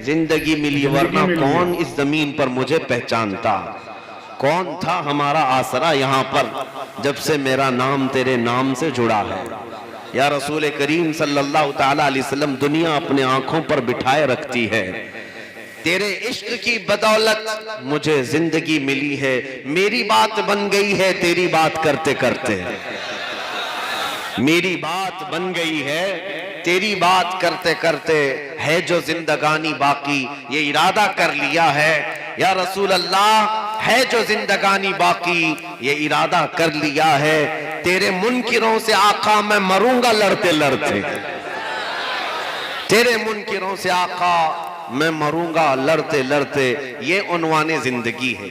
زندگی ملی ورنہ کون اس زمین پر مجھے پہچانتا. کون تھا ہمارا آسرا یہاں پر جب سے میرا نام تیرے نام سے جڑا ہے. یا رسول کریم صلی اللہ تعالیٰ علیہ وسلم دنیا اپنے آنکھوں پر بٹھائے رکھتی ہے. تیرے عشق کی بدولت مجھے زندگی ملی ہے. میری بات بن گئی ہے تیری بات کرتے کرتے. میری بات بن گئی ہے تیری بات کرتے کرتے. ہے جو زندگانی باقی یہ ارادہ کر لیا ہے. یا رسول اللہ ہے جو زندگانی باقی یہ ارادہ کر لیا ہے. تیرے منکروں سے آقا میں مروں گا لڑتے لڑتے. تیرے منکروں سے آقا میں مروں گا لڑتے لڑتے. یہ عنوان زندگی ہے.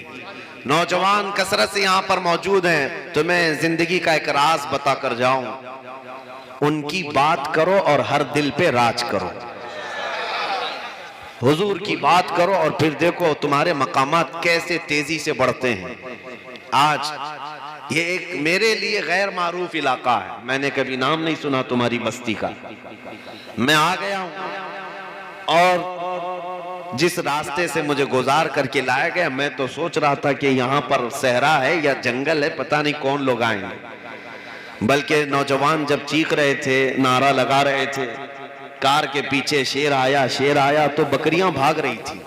نوجوان کثرت سے یہاں پر موجود ہیں تو میں زندگی کا ایک راز بتا کر جاؤں. ان کی بات کرو اور ہر دل پہ راج کرو. حضور کی بات کرو اور پھر دیکھو تمہارے مقامات کیسے تیزی سے بڑھتے ہیں. آج یہ ایک میرے لیے غیر معروف علاقہ ہے. میں نے کبھی نام نہیں سنا تمہاری بستی کا. میں آ گیا ہوں اور جس راستے سے مجھے گزار کر کے لایا گیا میں تو سوچ رہا تھا کہ یہاں پر صحرا ہے یا جنگل ہے, پتہ نہیں کون لوگ آئیں گے. بلکہ نوجوان جب چیخ رہے تھے نعرہ لگا رہے تھے کار کے پیچھے شیر آیا تو بکریاں بھاگ رہی تھی.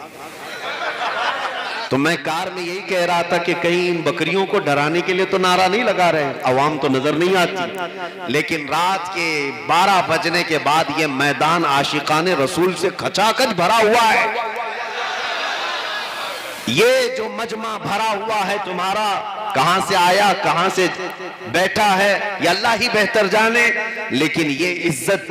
تو میں کار میں یہی کہہ رہا تھا کہ کہیں ان بکریوں کو ڈرانے کے لیے تو نعرہ نہیں لگا رہے, عوام تو نظر نہیں آتی. لیکن رات کے 12 بجنے کے بعد یہ میدان عاشقان رسول سے کھچاکھچ بھرا ہوا ہے. یہ جو مجمع بھرا ہوا ہے تمہارا کہاں سے آیا کہاں سے بیٹھا ہے یہ اللہ ہی بہتر جانے. لیکن یہ عزت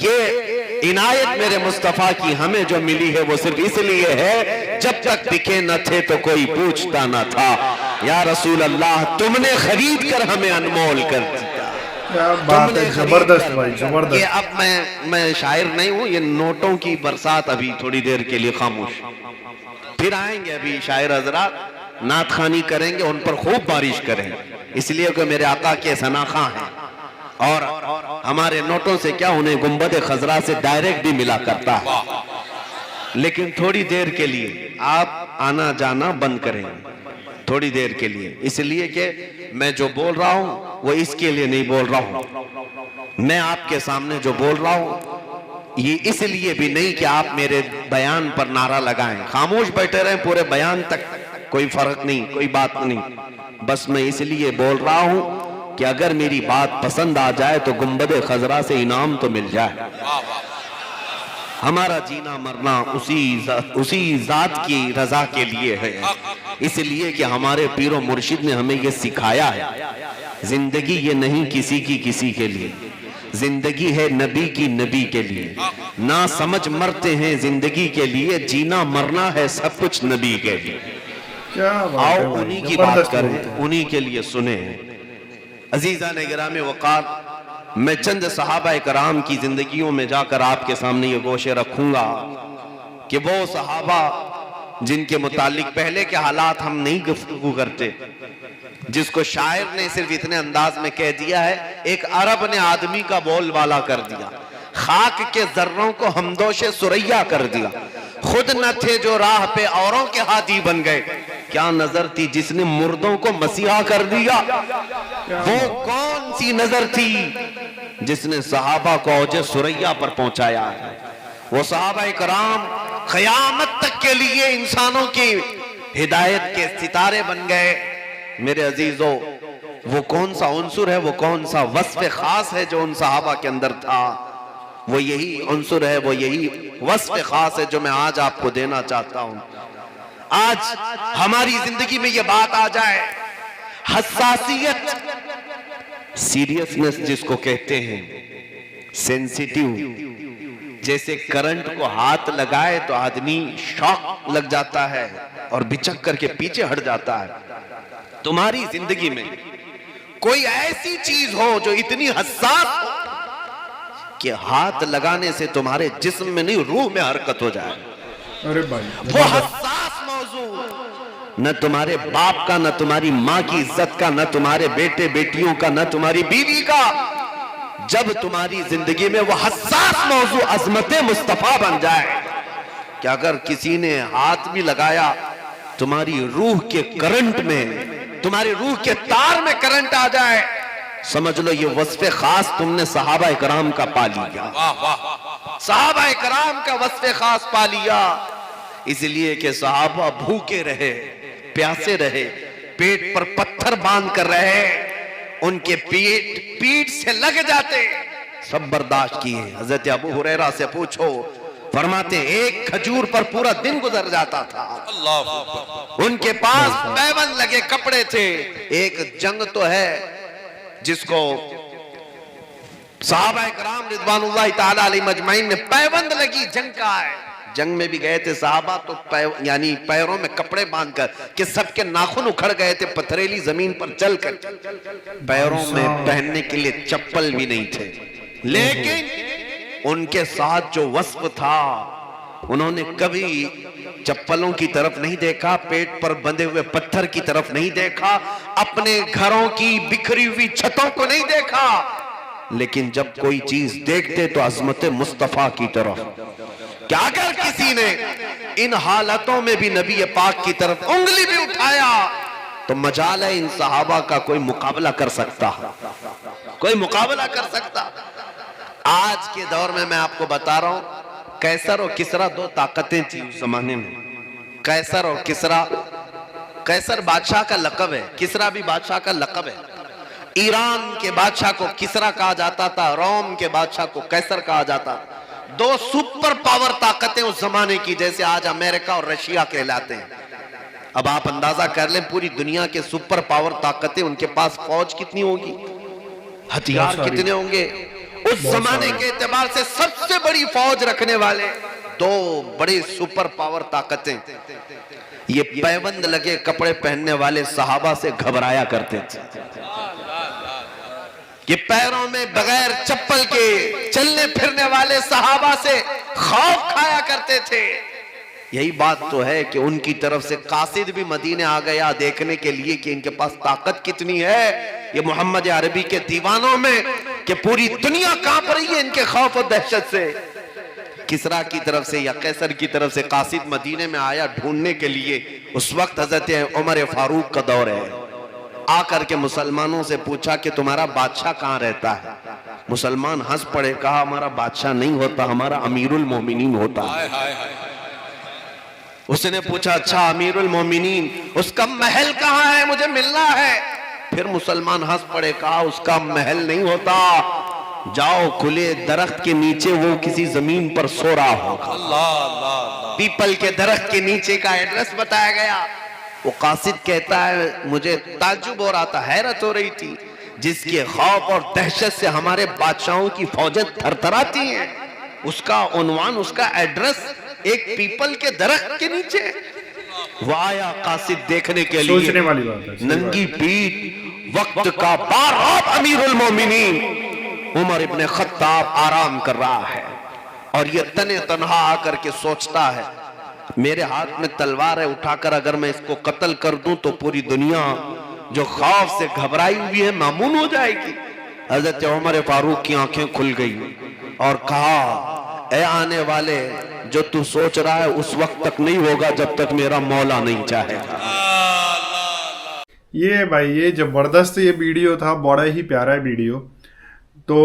یہ عنایت میرے مصطفیٰ کی ہمیں جو ملی ہے وہ صرف اس لیے ہے جب تک دکھے نہ تھے تو کوئی پوچھتا نہ تھا. یا رسول اللہ تم نے خرید کر ہمیں انمول کر دیا. کیا بات ہے, زبردست بھائی زبردست. یہ اب میں شاعر نہیں ہوں. یہ نوٹوں کی برسات ابھی تھوڑی دیر کے لیے خاموش. پھر آئیں گے ابھی شاعر حضرات نعت خوانی کریں گے, ان پر خوب بارش کریں اس لیے کہ میرے آقا کے ثناخواں ہیں. اور ہمارے نوٹوں سے کیا انہیں گنبد خضرا سے ڈائریکٹ بھی ملا کرتا ہے. لیکن تھوڑی دیر کے لیے آپ آنا جانا بند کریں تھوڑی دیر کے لیے. اس لیے کہ میں جو بول رہا ہوں وہ اس کے لیے نہیں بول رہا ہوں. میں آپ کے سامنے جو بول رہا ہوں یہ اس لیے بھی نہیں کہ آپ میرے بیان پر نعرہ لگائیں. خاموش بیٹھے رہیں پورے بیان تک, کوئی فرق نہیں, کوئی بات نہیں. بس میں اس لیے بول رہا ہوں کہ اگر میری بات پسند آ جائے تو گنبد خضرا سے انعام تو مل جائے. ہمارا جینا مرنا اسی ذات کی رضا کے لیے ہے. اس لیے کہ ہمارے پیر و مرشد نے ہمیں یہ سکھایا ہے زندگی یہ نہیں کسی کے لیے, زندگی ہے نبی کی نبی کے لیے. نہ سمجھ مرتے ہیں زندگی کے لیے, جینا مرنا ہے سب کچھ نبی کے لیے. آؤ انہی کی بات کریں, انہی کے لیے سنیں. عزیزان گرامی وقار, میں چند صحابہ کرام کی زندگیوں میں جا کر آپ کے سامنے یہ گوشے رکھوں گا کہ وہ صحابہ جن کے متعلق پہلے کے حالات ہم نہیں گفتگو کرتے, جس کو شاعر نے صرف اتنے انداز میں کہہ دیا ہے ایک عرب نے آدمی کا بول بالا کر دیا, خاک کے ذروں کو ہمدوش سریا کر دیا. خود نہ تھے جو راہ پہ اوروں کے ہادی بن گئے, کیا نظر تھی جس نے مردوں کو مسیحا کر دیا. وہ کون سی نظر تھی جس نے صحابہ کو اوج سریا پر پہنچایا ہے. وہ صحابہ کرام قیامت تک کے لیے انسانوں کی ہدایت کے ستارے بن گئے. میرے عزیزو وہ کون سا عنصر ہے, وہ کون سا وصف خاص ہے جو ان صحابہ کے اندر تھا, وہ یہی عنصر ہے, وہ یہی وصف خاص ہے جو میں آج آپ کو دینا چاہتا ہوں. آج ہماری زندگی میں یہ بات آ جائے, حساسیت, سیریسنس جس کو کہتے ہیں, سینسیٹیو, جیسے کرنٹ کو ہاتھ لگائے تو آدمی شاک لگ جاتا ہے اور بچک کر کے پیچھے ہٹ جاتا ہے. تمہاری زندگی میں کوئی ایسی چیز ہو جو اتنی حساس ہو کہ ہاتھ لگانے سے تمہارے جسم میں نہیں روح میں حرکت ہو جائے. وہ حساس موضوع نہ تمہارے باپ کا, نہ تمہاری ماں کی عزت کا, نہ تمہارے بیٹے بیٹیوں کا, نہ تمہاری بیوی کا. جب تمہاری زندگی میں وہ حساس موضوع عظمت مصطفیٰ بن جائے, کہ اگر کسی نے ہاتھ بھی لگایا تمہاری روح کے کرنٹ میں، تمہاری روح کے تار میں کرنٹ آ جائے، سمجھ لو یہ وصف خاص تم نے صحابہ کرام کا پا لیا، صحابہ کرام کا وصف خاص پا لیا۔ اس لیے کہ صحابہ بھوکے رہے، پیاسے رہے، پیٹ پر پتھر باندھ کر رہے، ان کے پیٹ سے لگ جاتے، سب برداشت کیے۔ حضرت ابو ہریرہ سے پوچھو، فرماتے ایک کھجور پر پورا دن گزر جاتا تھا۔ ان کے پاس پیوند لگے کپڑے تھے۔ ایک جنگ تو ہے جس کو صحابہ کرام رضوان اللہ تعالی علیہ مجمعین نے پیوند لگی جنگ کا ہے، جنگ میں بھی گئے تھے صحابہ تو یعنی پیروں میں کپڑے باندھ کر کہ سب کے ناخن اکھڑ گئے تھے پتھریلی زمین پر چل کر، پیروں میں پہننے کے لیے چپل بھی نہیں تھے، لیکن ان کے ساتھ جو وصف تھا انہوں نے کبھی چپلوں کی طرف نہیں دیکھا، پیٹ پر بندھے ہوئے پتھر کی طرف نہیں دیکھا، اپنے گھروں کی بکھری ہوئی چھتوں کو نہیں دیکھا، لیکن جب کوئی چیز دیکھتے تو عظمت مصطفیٰ کی طرف۔ کہ اگر کسی نے ان حالتوں میں بھی نبی پاک کی طرف انگلی بھی اٹھایا تو مجال ہے ان صحابہ کا کوئی مقابلہ کر سکتا، کوئی مقابلہ کر سکتا۔ آج کے دور میں آپ کو بتا رہا ہوں، قیصر اور کسریٰ دو طاقتیں تھیں اس زمانے میں، قیصر اور کسریٰ۔ قیصر بادشاہ کا لقب ہے، کسریٰ بھی بادشاہ کا لقب ہے۔ ایران کے بادشاہ کو کسریٰ کہا جاتا تھا، روم کے بادشاہ کو قیصر کہا جاتا تھا۔ دو سپر پاور طاقتیں اس زمانے کی، جیسے آج امریکہ اور رشیا کہلاتے ہیں۔ اب آپ اندازہ کر لیں پوری دنیا کے سپر پاور طاقتیں، ان کے پاس فوج کتنی ہوگی، ہتھیار کتنے ہوں گے۔ اس زمانے کے اعتبار سے سب سے بڑی فوج رکھنے والے دو بڑے سپر پاور طاقتیں، یہ پیوند لگے کپڑے پہننے والے صحابہ سے گھبرایا کرتے تھے، یہ پیروں میں بغیر چپل کے چلنے پھرنے والے صحابہ سے خوف کھایا کرتے تھے۔ یہی بات تو ہے کہ ان کی طرف سے قاصد بھی مدینے آ گیا دیکھنے کے لیے کہ ان کے پاس طاقت کتنی ہے، یہ محمد عربی کے دیوانوں میں، کہ پوری دنیا کانپ رہی ہے ان کے خوف و دہشت سے۔ کسریٰ کی طرف سے یا قیصر کی طرف سے قاصد مدینے میں آیا ڈھونڈنے کے لیے۔ اس وقت حضرت عمر فاروق کا دور ہے، آ کر کے مسلمانوں سے پوچھا کہ تمہارا بادشاہ کہاں رہتا ہے؟ مسلمان ہنس پڑے، کہا ہمارا بادشاہ نہیں ہوتا، ہمارا امیر المومنین ہوتا ہے۔ اس نے پوچھا اچھا امیر المومنین، اس کا محل کہاں ہے، مجھے ملنا ہے۔ پھر مسلمان ہنس پڑے، کہا اس کا محل نہیں ہوتا، جاؤ کھلے درخت کے نیچے وہ کسی زمین پر سو رہا ہوگا۔ پیپل کے درخت کے نیچے کا ایڈریس بتایا گیا۔ وہ قاصد کہتا ہے مجھے تعجب ہو رہا تھا، حیرت ہو رہی تھی، جس کے خوف اور دہشت سے ہمارے بادشاہوں کی فوجیں تھر تھراتی ہیں، اس کا عنوان، اس کا ایڈریس ایک پیپل کے درخت کے نیچے۔ وہ آیا قاصد دیکھنے کے لیے، سوچنے والی بات ہے، ننگی پیٹ، وقت کا باراب امیر المومنین عمر ابن خطاب آرام کر رہا ہے، اور یہ تنے تنہا آ کر کے سوچتا ہے میرے ہاتھ میں تلوار ہے، اٹھا کر اگر میں اس کو قتل کر دوں تو پوری دنیا جو خوف سے گھبرائی ہوئی ہے معمون ہو جائے گی۔ حضرت عمر فاروق کی آنکھیں کھل گئی اور کہا اے آنے والے، جو تو سوچ رہا ہے اس وقت تک نہیں ہوگا جب تک میرا مولا نہیں چاہے گا۔ یہ بھائی یہ زبردست یہ ویڈیو تھا، بڑا ہی پیارا ویڈیو۔ تو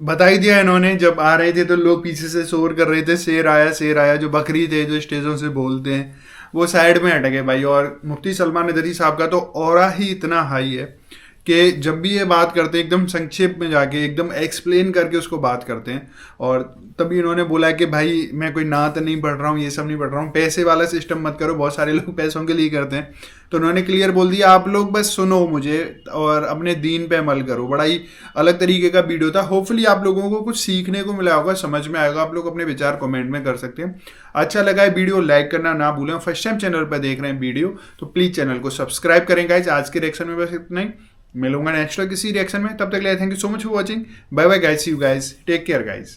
بتا ہی دیا انہوں نے، جب آ رہے تھے تو لوگ پیچھے سے شور کر رہے تھے شیر آیا شیر آیا، جو بکری تھے جو اسٹیجوں سے بولتے ہیں وہ سائیڈ میں ہٹ گئے بھائی۔ اور مفتی سلمان ندوی صاحب کا تو اورا ہی اتنا ہائی ہے کہ جب بھی یہ بات کرتے ہیں ایک دم سنکشیپ میں جا کے ایک دم ایکسپلین کر کے اس کو بات کرتے ہیں۔ اور تبھی انہوں نے بولا کہ بھائی میں کوئی نعت نہیں پڑھ رہا ہوں، یہ سب نہیں پڑھ رہا ہوں، پیسے والا سسٹم مت کرو، بہت سارے لوگ پیسوں کے لیے کرتے ہیں۔ تو انہوں نے کلیئر بول دیا آپ لوگ بس سنو مجھے اور اپنے دین پہ عمل کرو۔ بڑا ہی الگ طریقے کا ویڈیو تھا، ہوپ فلی آپ لوگوں کو کچھ سیکھنے کو ملا ہوگا، سمجھ میں آئے گا۔ آپ لوگ اپنے وچار کمنٹ میں کر سکتے ہیں۔ اچھا لگا ہے ویڈیو لائک کرنا نہ بھولیں، فرسٹ ٹائم چینل پہ دیکھ رہے ہیں ویڈیو تو پلیز چینل کو سبسکرائب کریں گائز۔ آج کے ریئیکشن میں بس اتنا ہی، ملوں گا نیکسٹ کسی ریئیکشن میں، تب تک لیے thank you so much for watching, bye bye guys, see you guys, take care guys.